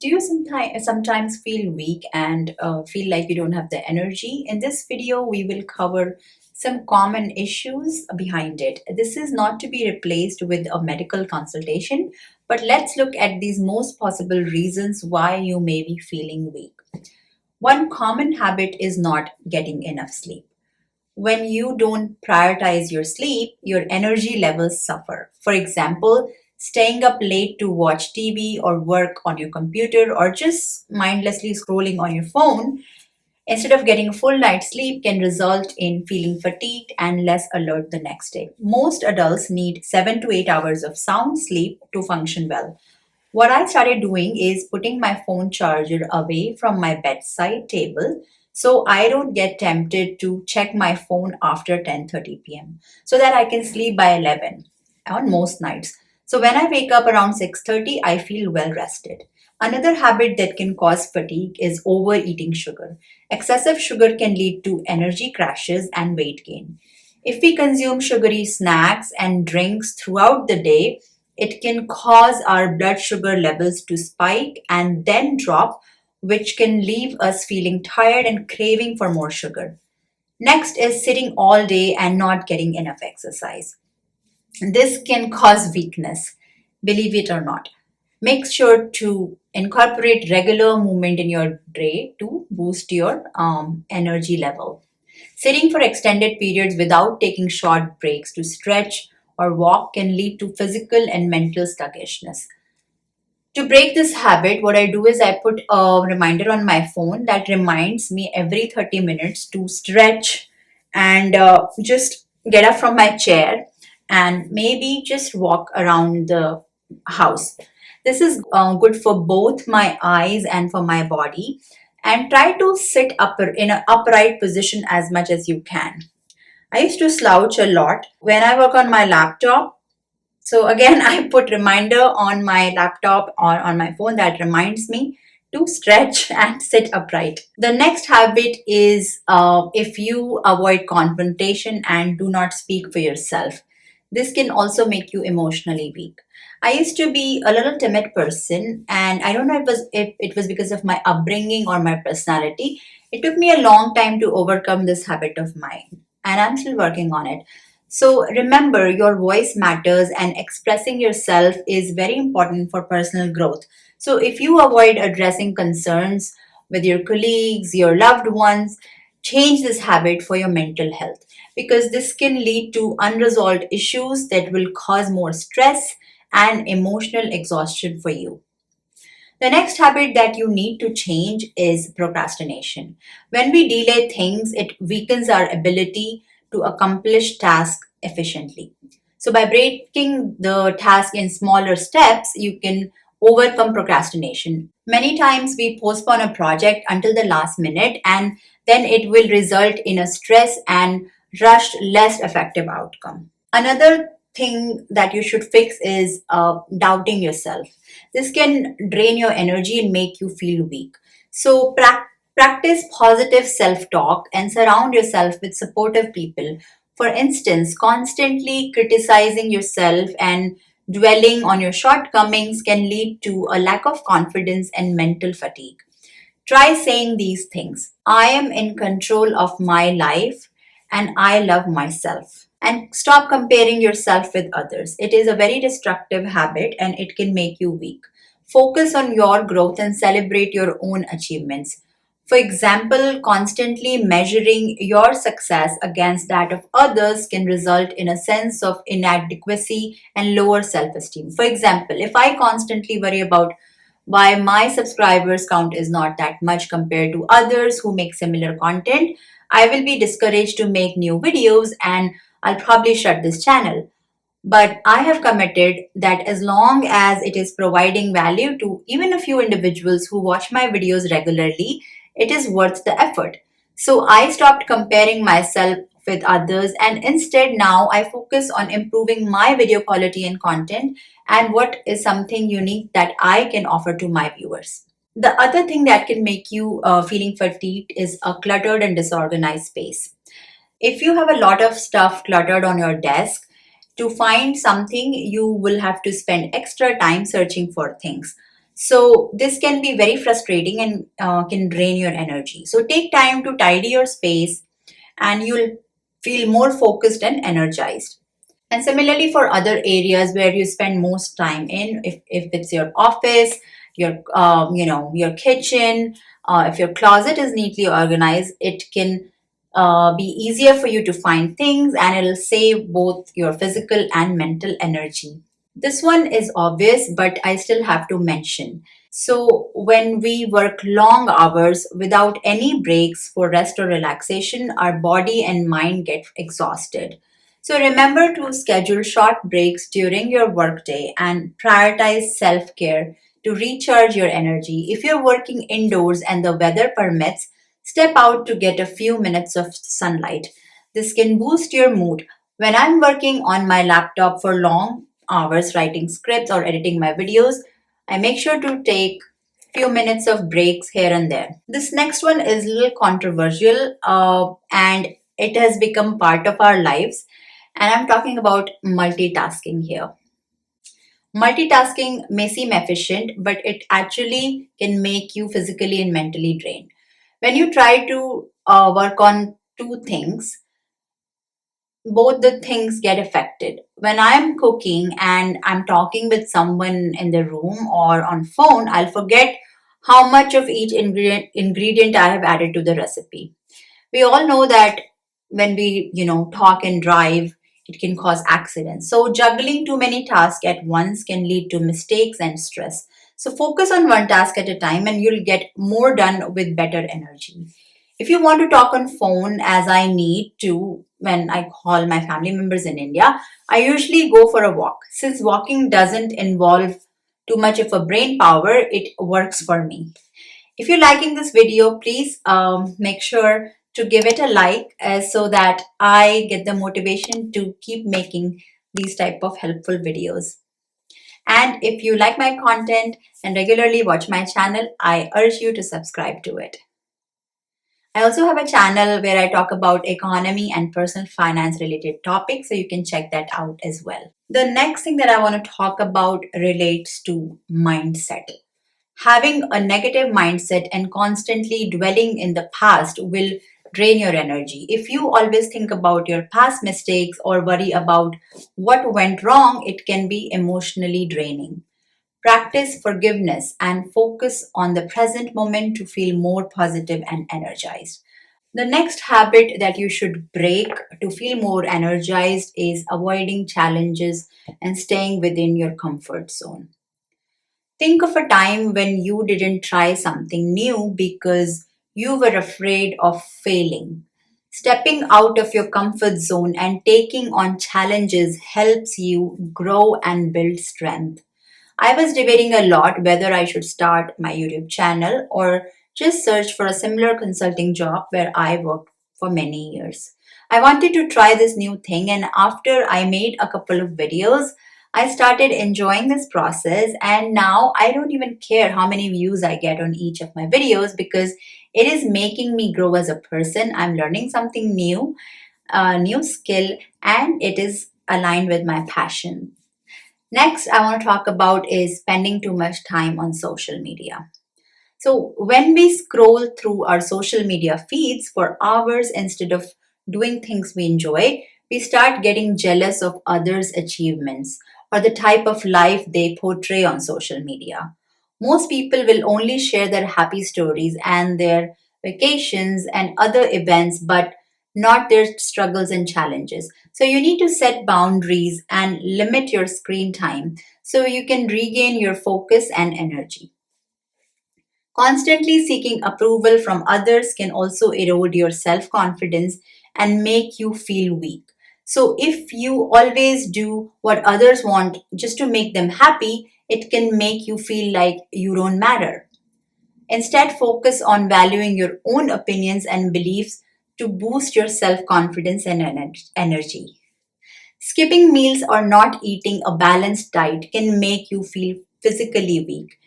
Do you sometimes feel weak and feel like you don't have the energy? In this video, we will cover some common issues behind it. This is not to be replaced with a medical consultation, but let's look at these most possible reasons why you may be feeling weak. One common habit is not getting enough sleep. When you don't prioritize your sleep, your energy levels suffer. For example, staying up late to watch TV or work on your computer or just mindlessly scrolling on your phone instead of getting a full night's sleep can result in feeling fatigued and less alert the next day. Most adults need 7 to 8 hours of sound sleep to function well. What I started doing is putting my phone charger away from my bedside table so I don't get tempted to check my phone after 10:30 p.m. so that I can sleep by 11 on most nights. So when I wake up around 6:30, I feel well rested. Another habit that can cause fatigue is overeating sugar. Excessive sugar can lead to energy crashes and weight gain. If we consume sugary snacks and drinks throughout the day, it can cause our blood sugar levels to spike and then drop, which can leave us feeling tired and craving for more sugar. Next is sitting all day and not getting enough exercise. This can cause weakness, believe it or not. Make sure to incorporate regular movement in your day to boost your energy level. Sitting for extended periods without taking short breaks to stretch or walk can lead to physical and mental sluggishness. To break this habit, what I do is I put a reminder on my phone that reminds me every 30 minutes to stretch and just get up from my chair and maybe just walk around the house. This is good for both my eyes and for my body. And try to sit in an upright position as much as you can. I used to slouch a lot when I work on my laptop. So again, I put reminder on my laptop or on my phone that reminds me to stretch and sit upright. The next habit is if you avoid confrontation and do not speak for yourself. This can also make you emotionally weak. I used to be a little timid person, and I don't know if it was because of my upbringing or my personality. It took me a long time to overcome this habit of mine, and I'm still working on it. So remember, your voice matters, and expressing yourself is very important for personal growth. So if you avoid addressing concerns with your colleagues, your loved ones, change this habit for your mental health because this can lead to unresolved issues that will cause more stress and emotional exhaustion for you. The next habit that you need to change is procrastination. When we delay things, it weakens our ability to accomplish tasks efficiently. So, by breaking the task in smaller steps, you can overcome procrastination. Many times we postpone a project until the last minute, and then it will result in a stress and rushed, less effective outcome. Another thing that you should fix is doubting yourself. This can drain your energy and make you feel weak. So, practice positive self talk and surround yourself with supportive people. For instance, constantly criticizing yourself and dwelling on your shortcomings can lead to a lack of confidence and mental fatigue. Try saying these things: I am in control of my life and I love myself. And stop comparing yourself with others. It is a very destructive habit and it can make you weak. Focus on your growth and celebrate your own achievements. For example, constantly measuring your success against that of others can result in a sense of inadequacy and lower self esteem. For example, if I constantly worry about why my subscribers count is not that much compared to others who make similar content, I will be discouraged to make new videos and I'll probably shut this channel. But I have committed that as long as it is providing value to even a few individuals who watch my videos regularly, it is worth the effort. So I stopped comparing myself with others and instead now I focus on improving my video quality and content and what is something unique that I can offer to my viewers. The other thing that can make you feeling fatigued is a cluttered and disorganized space. If you have a lot of stuff cluttered on your desk, to find something, you will have to spend extra time searching for things. So this can be very frustrating and can drain your energy. So take time to tidy your space and you'll feel more focused and energized. And similarly for other areas where you spend most time in, if it's your office, your kitchen, if your closet is neatly organized, it can be easier for you to find things and it'll save both your physical and mental energy. This one is obvious, but I still have to mention. So, when we work long hours without any breaks for rest or relaxation, our body and mind get exhausted. So, remember to schedule short breaks during your workday and prioritize self care to recharge your energy. If you're working indoors and the weather permits, step out to get a few minutes of sunlight. This can boost your mood. When I'm working on my laptop for long hours writing scripts or editing my videos, I make sure to take few minutes of breaks here and there. This next one is a little controversial and it has become part of our lives. And I'm talking about multitasking here. Multitasking may seem efficient, but it actually can make you physically and mentally drained. When you try to work on two things, both the things get affected. When I'm cooking and I'm talking with someone in the room or on phone, I'll forget how much of each ingredient I have added to the recipe. We all know that when we, talk and drive, it can cause accidents. So juggling too many tasks at once can lead to mistakes and stress. So focus on one task at a time and you'll get more done with better energy. If you want to talk on phone as I need to when I call my family members in India, I usually go for a walk. Since walking doesn't involve too much of a brain power, it works for me. If you're liking this video, please make sure to give it a like so that I get the motivation to keep making these type of helpful videos. And if you like my content and regularly watch my channel, I urge you to subscribe to it. I also have a channel where I talk about economy and personal finance related topics, so you can check that out as well. The next thing that I want to talk about relates to mindset. Having a negative mindset and constantly dwelling in the past will drain your energy. If you always think about your past mistakes or worry about what went wrong, it can be emotionally draining. Practice forgiveness and focus on the present moment to feel more positive and energized. The next habit that you should break to feel more energized is avoiding challenges and staying within your comfort zone. Think of a time when you didn't try something new because you were afraid of failing. Stepping out of your comfort zone and taking on challenges helps you grow and build strength. I was debating a lot whether I should start my YouTube channel or just search for a similar consulting job where I worked for many years. I wanted to try this new thing, and after I made a couple of videos, I started enjoying this process, and now I don't even care how many views I get on each of my videos because it is making me grow as a person. I'm learning something new, a new skill, and it is aligned with my passion. Next, I want to talk about is spending too much time on social media. So, when we scroll through our social media feeds for hours instead of doing things we enjoy, we start getting jealous of others' achievements or the type of life they portray on social media. Most people will only share their happy stories and their vacations and other events, but not their struggles and challenges. So, you need to set boundaries and limit your screen time so you can regain your focus and energy. Constantly seeking approval from others can also erode your self confidence and make you feel weak. So, if you always do what others want just to make them happy, it can make you feel like you don't matter. Instead, focus on valuing your own opinions and beliefs to boost your self confidence and energy. Skipping meals or not eating a balanced diet can make you feel physically weak.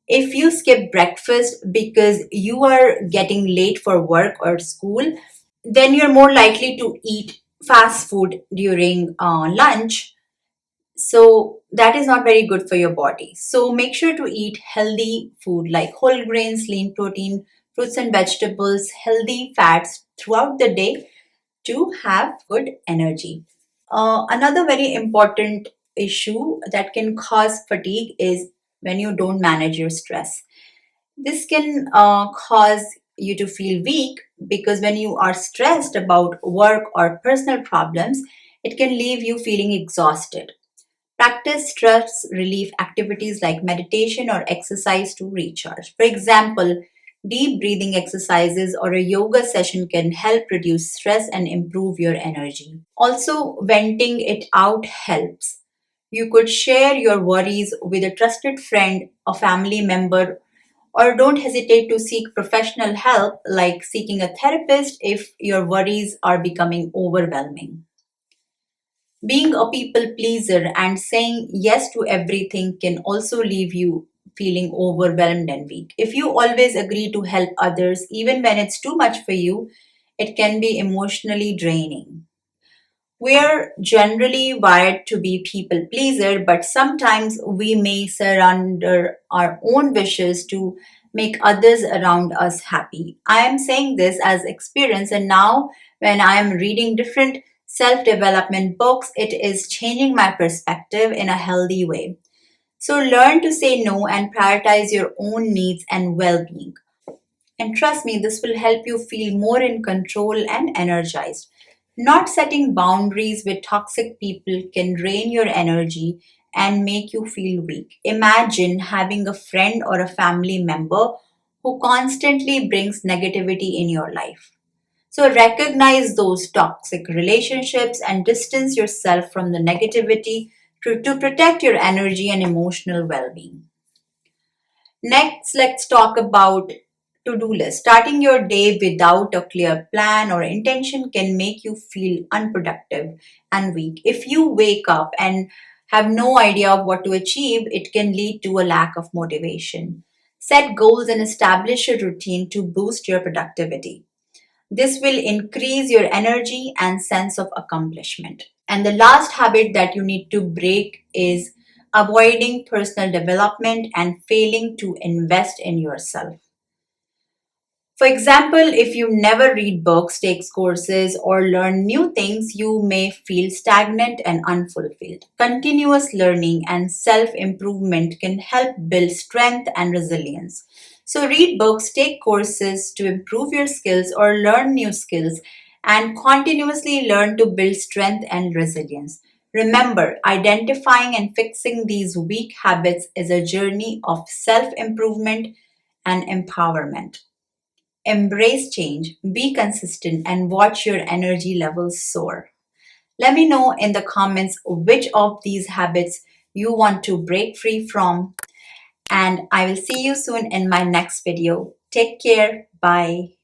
If you skip breakfast because you are getting late for work or school, then you're more likely to eat fast food during lunch. So that is not very good for your body. So make sure to eat healthy food like whole grains, lean protein, fruits and vegetables, healthy fats throughout the day to have good energy. Another very important issue that can cause fatigue is when you don't manage your stress. This can cause you to feel weak because when you are stressed about work or personal problems, it can leave you feeling exhausted. Practice stress relief activities like meditation or exercise to recharge. For example, deep breathing exercises or a yoga session can help reduce stress and improve your energy. Also, venting it out helps. You could share your worries with a trusted friend, a family member, or don't hesitate to seek professional help like seeking a therapist if your worries are becoming overwhelming. Being a people pleaser and saying yes to everything can also leave you feeling overwhelmed and weak. If you always agree to help others, even when it's too much for you, it can be emotionally draining. We're generally wired to be people pleaser, but sometimes we may surrender our own wishes to make others around us happy. I am saying this as experience, and now when I am reading different self development books, it is changing my perspective in a healthy way. So learn to say no and prioritize your own needs and well being. And trust me, this will help you feel more in control and energized. Not setting boundaries with toxic people can drain your energy and make you feel weak. Imagine having a friend or a family member who constantly brings negativity in your life. So recognize those toxic relationships and distance yourself from the negativity to protect your energy and emotional well being. Next, let's talk about to-do list. Starting your day without a clear plan or intention can make you feel unproductive and weak. If you wake up and have no idea of what to achieve, it can lead to a lack of motivation. Set goals and establish a routine to boost your productivity. This will increase your energy and sense of accomplishment. And the last habit that you need to break is avoiding personal development and failing to invest in yourself. For example, if you never read books, take courses, or learn new things, you may feel stagnant and unfulfilled. Continuous learning and self improvement can help build strength and resilience. So, read books, take courses to improve your skills, or learn new skills, and continuously learn to build strength and resilience. Remember, identifying and fixing these weak habits is a journey of self improvement and empowerment. Embrace change, be consistent, and watch your energy levels soar. Let me know in the comments which of these habits you want to break free from, and I will see you soon in my next video. Take care. Bye.